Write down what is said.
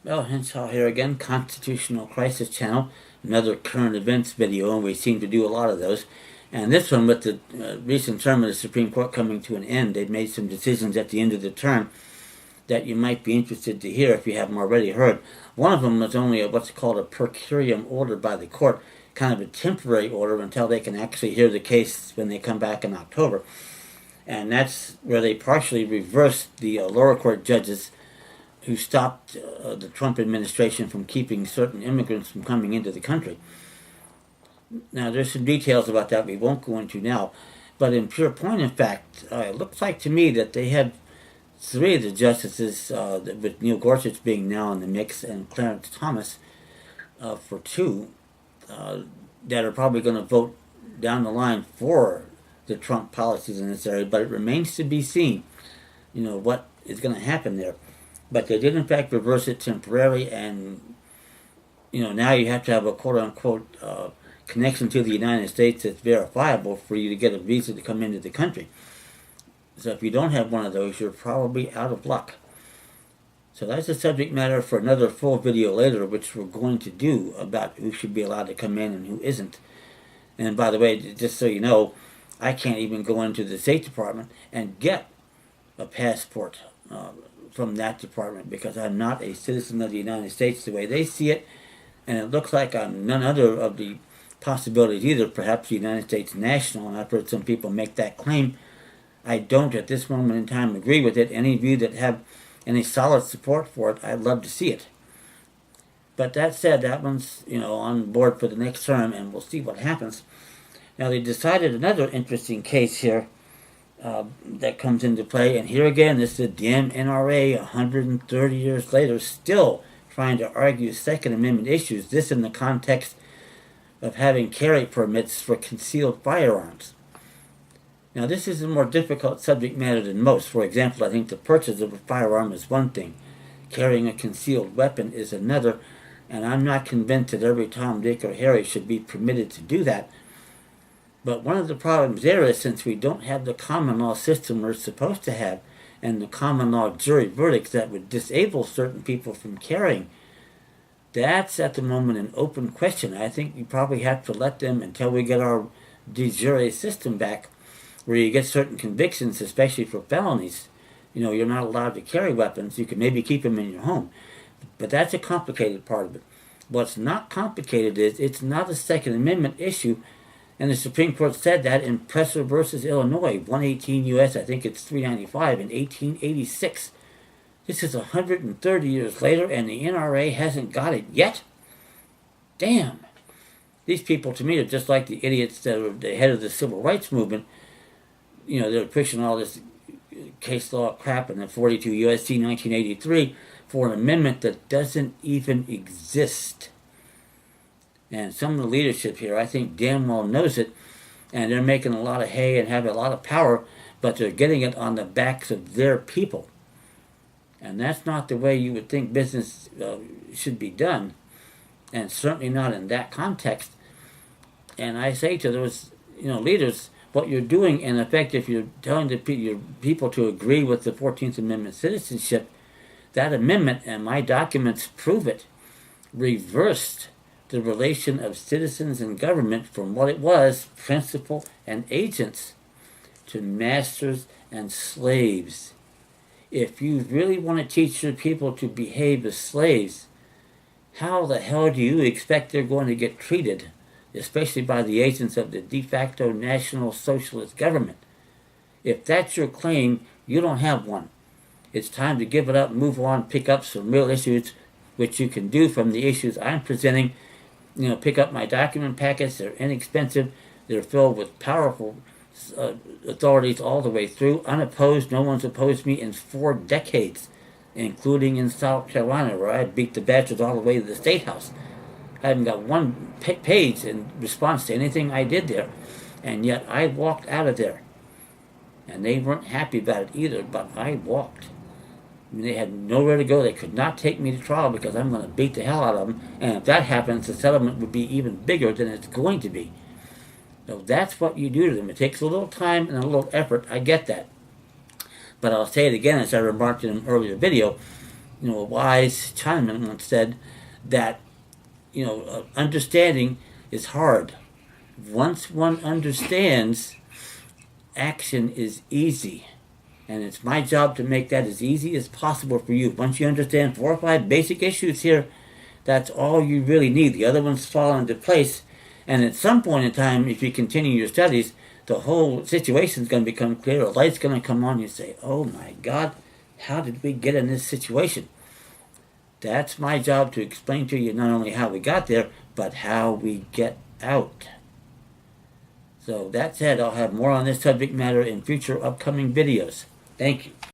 Well, Henshaw here again, Constitutional Crisis Channel, another current events video, and we seem to do a lot of those. And this one, with the recent term of the Supreme Court coming to an end, they've made some decisions at the end of the term that you might be interested to hear if you haven't already heard. One of them was only what's called a per curiam order by the court, kind of a temporary order until they can actually hear the case when they come back in October. And that's where they partially reversed the lower court judges who stopped the Trump administration from keeping certain immigrants from coming into the country. Now, there's some details about that we won't go into now, but in pure point of fact, it looks like to me that they have three of the justices, with Neil Gorsuch being now in the mix and Clarence Thomas for two, that are probably going to vote down the line for the Trump policies in this area, but it remains to be seen, what is going to happen there. But they did in fact reverse it temporarily, and now you have to have a quote-unquote connection to the United States that's verifiable for you to get a visa to come into the country. So if you don't have one of those, you're probably out of luck. So that's a subject matter for another full video later, which we're going to do about who should be allowed to come in and who isn't. And by the way, just so you know, I can't even go into the State Department and get a passport from that department because I'm not a citizen of the United States the way they see it, and it looks like I'm none other of the possibilities either, perhaps a United States national, and I've heard some people make that claim. I don't at this moment in time agree with it. Any of you that have any solid support for it, I'd love to see it. But that said, that one's on board for the next term, and we'll see what happens. Now they decided another interesting case here that comes into play, and here again, this is the damn NRA 130 years later still trying to argue Second Amendment issues, this in the context of having carry permits for concealed firearms. Now this is a more difficult subject matter than most. For example, I think the purchase of a firearm is one thing, carrying a concealed weapon is another, and I'm not convinced that every Tom, Dick, or Harry should be permitted to do that. But one of the problems there is, since we don't have the common law system we're supposed to have, and the common law jury verdicts that would disable certain people from carrying, that's at the moment an open question. I think you probably have to let them until we get our de jure system back, where you get certain convictions, especially for felonies. You're not allowed to carry weapons. You can maybe keep them in your home. But that's a complicated part of it. What's not complicated is it's not a Second Amendment issue, and the Supreme Court said that in Presser versus Illinois, 118 U.S., I think it's 395, in 1886. This is 130 years later, and the NRA hasn't got it yet? Damn. These people, to me, are just like the idiots that are the head of the civil rights movement. They're pushing all this case law crap in the 42 U.S.C. 1983 for an amendment that doesn't even exist. And some of the leadership here, I think, damn well knows it, and they're making a lot of hay and have a lot of power, but they're getting it on the backs of their people. And that's not the way you would think business should be done, and certainly not in that context. And I say to those, leaders, what you're doing, in effect, if you're telling your people to agree with the 14th Amendment citizenship, that amendment, and my documents prove it, reversed the relation of citizens and government from what it was, principal and agents, to masters and slaves. If you really want to teach your people to behave as slaves, how the hell do you expect they're going to get treated, especially by the agents of the de facto National Socialist government? If that's your claim, you don't have one. It's time to give it up, move on, pick up some real issues, which you can do from the issues I'm presenting. Pick up my document packets. They're inexpensive. They're filled with powerful authorities all the way through, unopposed. No one's opposed me in 4 decades, including in South Carolina, where I beat the bastards all the way to the State House. I haven't got one page in response to anything I did there, and yet I walked out of there. And they weren't happy about it either, but I walked. They had nowhere to go. They could not take me to trial because I'm going to beat the hell out of them. And if that happens, the settlement would be even bigger than it's going to be. So that's what you do to them. It takes a little time and a little effort. I get that. But I'll say it again, as I remarked in an earlier video. a wise Chinaman once said that, understanding is hard. Once one understands, action is easy. And it's my job to make that as easy as possible for you. Once you understand 4 or 5 basic issues here, that's all you really need. The other ones fall into place. And at some point in time, if you continue your studies, the whole situation is going to become clear. A light's going to come on. You say, oh my God, how did we get in this situation? That's my job to explain to you not only how we got there, but how we get out. So that said, I'll have more on this subject matter in future upcoming videos. Thank you.